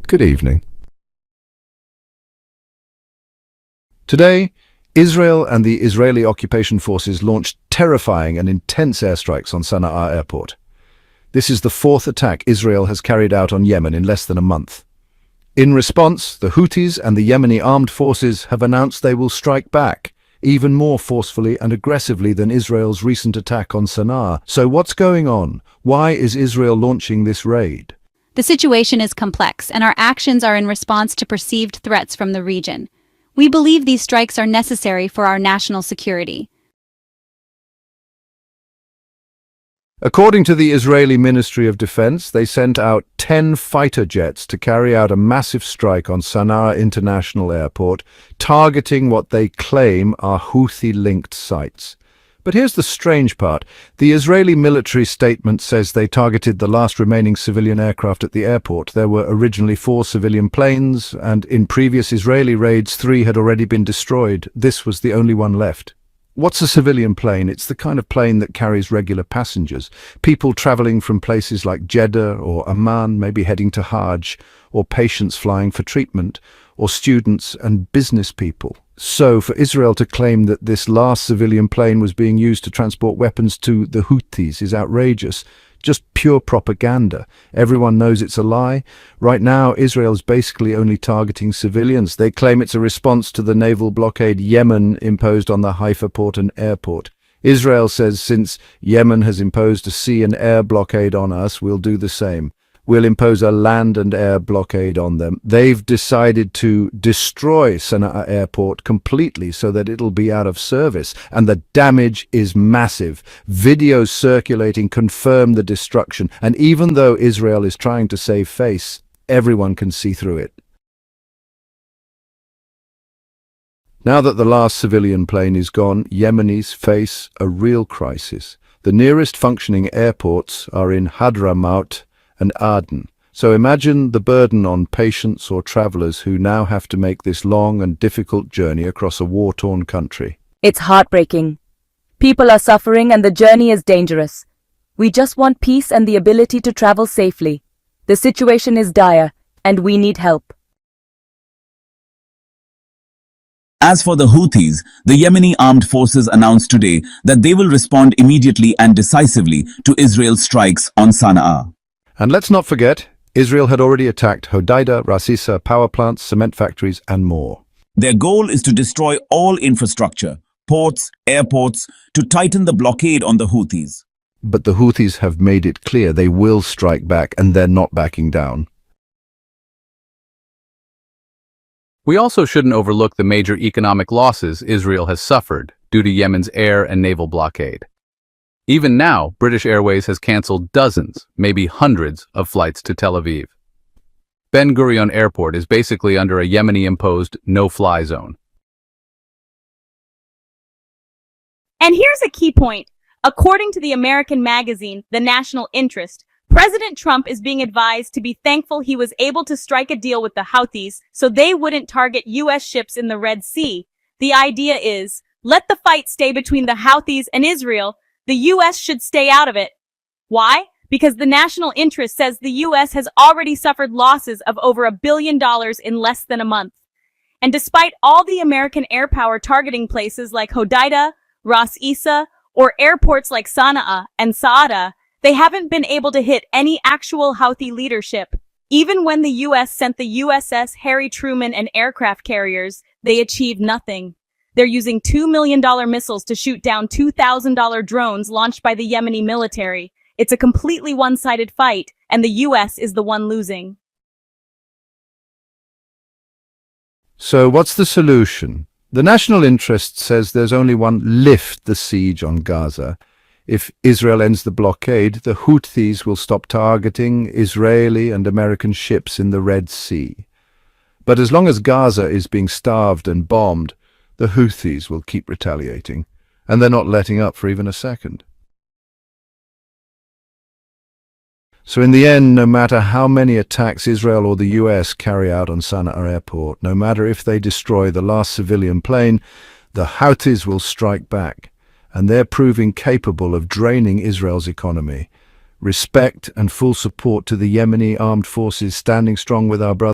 Good evening. Today, Israel and the Israeli occupation forces launched terrifying and intense airstrikes on Sana'a airport. This is the fourth attack Israel has carried out on Yemen in less than a month. In response, the Houthis and the Yemeni armed forces have announced they will strike back, even more forcefully and aggressively than Israel's recent attack on Sana'a. So what's going on? Why is Israel launching this raid? The situation is complex, and our actions are in response to perceived threats from the region. We believe these strikes are necessary for our national security. According to the Israeli Ministry of Defense, they sent out 10 fighter jets to carry out a massive strike on Sana'a International Airport, targeting what they claim are Houthi-linked sites. But here's the strange part. The Israeli military statement says they targeted the last remaining civilian aircraft at the airport. There were originally 4 civilian planes, and in previous Israeli raids, 3 had already been destroyed. This was the only one left. What's a civilian plane? It's the kind of plane that carries regular passengers. People traveling from places like Jeddah or Amman, maybe heading to Hajj, or patients flying for treatment, or students and business people. So, for Israel to claim that this last civilian plane was being used to transport weapons to the Houthis is outrageous. Just pure propaganda. Everyone knows it's a lie. Right now, Israel's basically only targeting civilians. They claim it's a response to the naval blockade Yemen imposed on the Haifa port and airport. Israel says since Yemen has imposed a sea and air blockade on us, we'll do the same. We'll impose a land and air blockade on them. They've decided to destroy Sana'a airport completely so that it'll be out of service, and the damage is massive. Videos circulating confirm the destruction, and even though Israel is trying to save face, everyone can see through it. Now that the last civilian plane is gone, Yemenis face a real crisis. The nearest functioning airports are in Hadramaut and Aden. So imagine the burden on patients or travelers who now have to make this long and difficult journey across a war-torn country. It's heartbreaking. People are suffering and the journey is dangerous. We just want peace and the ability to travel safely. The situation is dire and we need help. As for the Houthis, the Yemeni armed forces announced today that they will respond immediately and decisively to Israel's strikes on Sana'a. And let's not forget, Israel had already attacked Hodeidah, Ras Issa, power plants, cement factories, and more. Their goal is to destroy all infrastructure, ports, airports, to tighten the blockade on the Houthis. But the Houthis have made it clear they will strike back, and they're not backing down. We also shouldn't overlook the major economic losses Israel has suffered due to Yemen's air and naval blockade. Even now, British Airways has cancelled dozens, maybe hundreds, of flights to Tel Aviv. Ben Gurion Airport is basically under a Yemeni-imposed no-fly zone. And here's a key point. According to the American magazine, The National Interest, President Trump is being advised to be thankful he was able to strike a deal with the Houthis so they wouldn't target U.S. ships in the Red Sea. The idea is, let the fight stay between the Houthis and Israel. The U.S. should stay out of it. Why? Because the national interest says the U.S. has already suffered losses of over $1 billion in less than a month. And despite all the American air power targeting places like Hodeidah, Ras Issa, or airports like Sana'a and Saada, they haven't been able to hit any actual Houthi leadership. Even when the U.S. sent the USS Harry Truman and aircraft carriers, they achieved nothing. They're using $2 million missiles to shoot down $2,000 drones launched by the Yemeni military. It's a completely one-sided fight, and the U.S. is the one losing. So what's the solution? The national interest says there's only one: lift the siege on Gaza. If Israel ends the blockade, the Houthis will stop targeting Israeli and American ships in the Red Sea. But as long as Gaza is being starved and bombed, the Houthis will keep retaliating, and they're not letting up for even a second. So in the end, no matter how many attacks Israel or the US carry out on Sana'a airport, no matter if they destroy the last civilian plane, the Houthis will strike back, and they're proving capable of draining Israel's economy. Respect and full support to the Yemeni armed forces standing strong with our brothers.